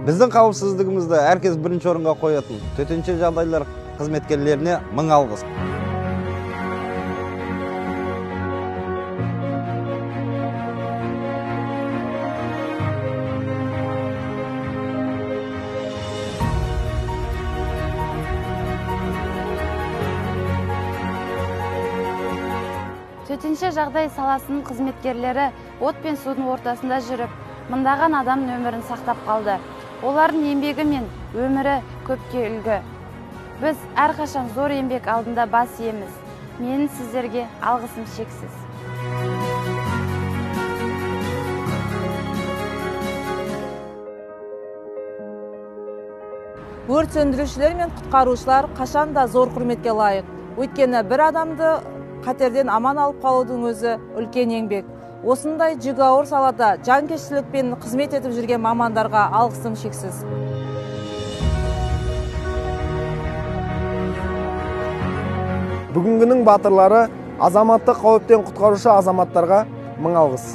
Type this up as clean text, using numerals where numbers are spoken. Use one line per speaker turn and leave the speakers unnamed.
Біздің қауіпсіздігімізді әркез бірінші орынға қоятын төтенше жағдайлар қызметкерлеріне мың алғыс.
Төтенше жағдай саласының қызметкерлері от пен судың ортасында жүріп, мыңдаған адамның өмірін сақтап қалды. Олардың еңбегі мен өмірі көпке үлгі. Біз әрқашан зор еңбек алдында бас иеміз. Менің сіздерге алғысым шексіз.
Өрт сөндірушілер мен құтқарушылар қашанда зор құрметке лайық. Өйткені бір адамды қатерден аман алып қалудың өзі үлкен еңбек. Осындай жүгі ауыр салада жанкештілікпен қызмет етіп жүрген мамандарға алғысым шексіз.
Бүгінгінің батырлары азаматтық қауіптен құтқарушы азаматтарға мың алғыс.